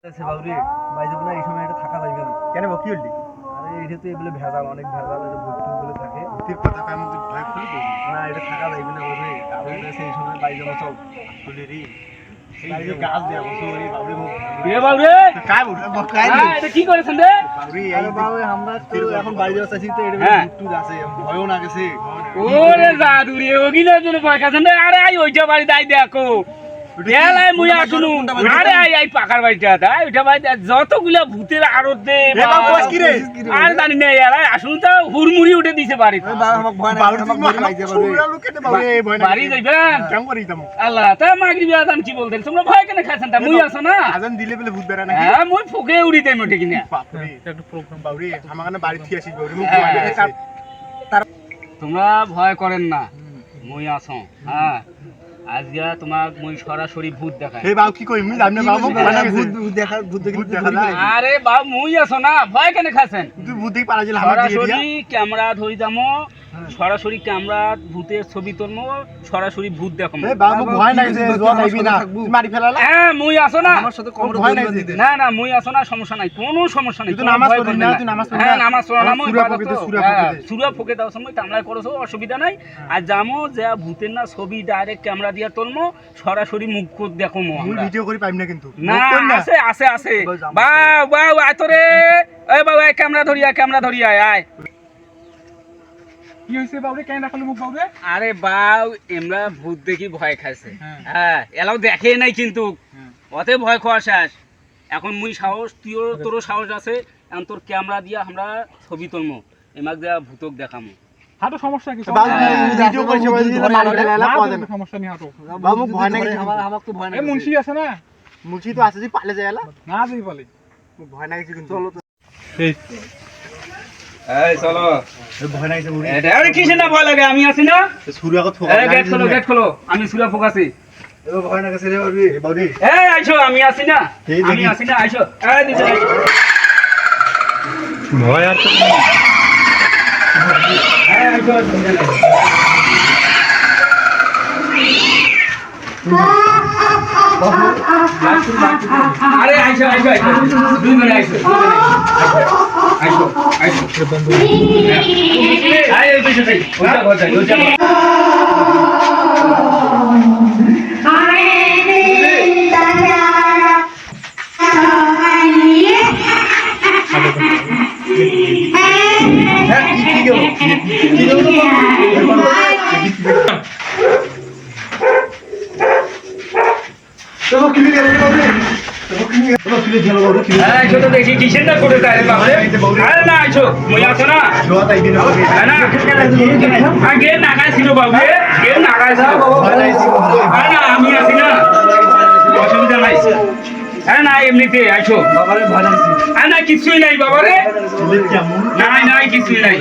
বাবুরে ভাই যাবো না এই সময় এটা থাকা যাবে না। কেন কি হলি? আরে এটা তো এগুলো ভেজাল, অনেক ভেজাল, এটা ভূত বলে থাকে। ভূতের কথা কাম ভয় খুলবো না এটা থাকা যাবে না বাবুরে, কারণ এই সময় বাড়ি যাবো চল। আসলে রে এই যে গাছ দেয়া বসে ওরে বাবুরে মুখ এ বাবুরে কাই বল কাই এটা কি করেছেন রে? বাবুরে আরে বাবু আমরা তো এখন বাড়ি যাওয়া চাইছি তো এটা হ্যাঁ। ভূত আছে, ভয়ও না গেছে। ওরে জাদু রে ওগিনার জন্য ভয় খাচ্ছেন রে। আরে আই ওইটা বাড়ি দাই দেখো এলাই মুই আসুনু। আরে আই আই পাকার বাড়িটা দাই ওইটা বাড়ি যতগুলা ভূতের আড়ত দে আর জানি না এলাই আসুন তো হুড়মুড়ি উঠে দিছে বাড়ি। আমাকে ভয় না, আমাকে ভয় লাগছে বাবুরে। বাড়ি যাইবেন কেমন করি দাম আল্লাহ তা মাগরিব আজান কি বলতেন তোমরা ভয় কেন খাচ্ছেন? তা মুই আছো না? আজান দিলে বলে ভূত বেরা নাকি? হ্যাঁ মুই ফুকে উড়ি দেই মোটে কিনা। বাপরে এটা একটা প্রোগ্রাম বাবুরে আমার কাছে বাড়ি থেকে আসি বাবুরে মুখ হ্যাঁ। ভয় লাগে। তোমরা ভয় করেন না, মুই আছো। হ্যাঁ আজকে তোমাক মুই সরাসরি ভূত দেখাই। হে বাবু কি কই মুই জানি না বাবু ভয় লাগে ভূত দেখা, ভূত দেখে ভূত দেখা যায়। আরে বাবু মুই আছো না, ভয় কেন খাচ্ছেন? তুই ভূত দেখি পারা দিলে আমার দিয়ে দিয়া সরাসরি ক্যামেরা ধরি দামো, সরাসরি ক্যামেরা ভূতের ছবি তুলমো, সরাসরি ভূত দেখো। হে বাবু ভয় লাগছে জোয়া নাইবি না তুই মারি ফেলালা। হ্যাঁ মুই আছো না? আমার সাথে কমর ভয় ভয় নাই দিতে। না না মুই আছো না, সমস্যা নাই, কোনো সমস্যা নাই। তুই তো কোনো নামাজ ভয় পড়বি করবেন না, না। তুই নামাজ পড়বি হ্যাঁ না। নামাজ পড়ো না, মুই সূরা ইবাদত ফুঁকে দে, তো। সূরা হ্যাঁ, ফুঁকে দে। সূরা ফুঁকে দাও সময় কামলা করছো, অসুবিধা নাই। আর যামো যে ভূতের না ছবি ডাইরেক্ট ক্যামেরা দিয়ে তুলমো, সরাসরি মুখ করে দেখো মো মুই আমরা। ভিডিও করি পাইম না কিন্তু না মুখ কই না। আছে আছে আছে। বাউ বাউ আয় তো রে। এই বাউ এই ক্যামেরা ধরিয়া, ক্যামেরা ধরিয়া আয়। কি হইছে বাবুরে কেন রাখলো মুখ বাবুরে? আরে বাউ এমরা ভূত দেখি ভয় খাইছে। হ্যাঁ এলাও দেখে নাই কিন্তু অতে ভয় খাওয়া শেষ। এখন মুই সাহস, তুইও তোরও সাহস আছে, এখন তোর ক্যামেরা দিয়া আমরা ছবি তুলমো, এমাক দেয়া ভূতক দেখামো। হাঁটো সমস্যা কি? বাবু ভিডিও করছে বলে দিলে মারি ফেলালা পাওয়া যায় না। সমস্যা নেই হাঁটো। বাবু ভয় লাগে আমাকে তো ভয় না। এই মুন্সি আছে না? মুচি তো আছে যে পালে যায়লা না যাই বলে। ভয় লাগে কিন্তু চলো তো এই চলো। ভয় লাগে মুড়ি এটা আরে কিসে না ভয় লাগে, আমি আছি না? শুরু আগত ফোকা এই গেট খোলো, গেট খোলো, আমি সুরা ফোকাসি। এবার ভয় না গেছে রে বাবুরে। বাবুরে এই আইছো, আমি আছি না? এই দেখি। আমি আছি না, আইছো। এই দিছে আইছো। ভয় আর তো এই আইছো। আরে আইছো আইছো আইছো, দুই মিনিট আইছো, আইছো আইছো বন্ধু। আই এই বেশি যাই, ওটা কথা ওটা। চলো কিনে গেল বাবুরে চলো কিনে গেল বাবুরে হ্যাঁ আইছো তো দেখি কিসের না করে তাই বাবরে। আরে না আইছো, মই আছো না? জোয়া তাই দিন বাবুরে না আগে নাগাই ছিল বাবু, গে নাগাই ছিল। আরে না আমি আছি না, অসুবিধা নাই। হ্যাঁ না এমনিতে আইছো বাবারে ভয় লাগছে। আরে না কিছুই নাই বাবারে, কেমন নাই নাই কিছুই নাই।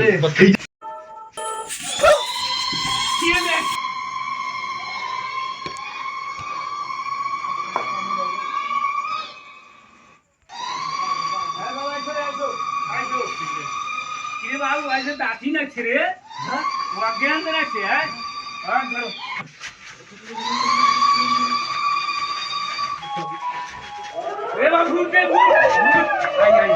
কিরে বাবু আইছে দাঁতি নাকছে রে? হ্যাঁ ওয়াজ্ঞান নাকছে। হ্যাঁ হ্যাঁ ধরো। এ বাবু কে ভূত, আই আই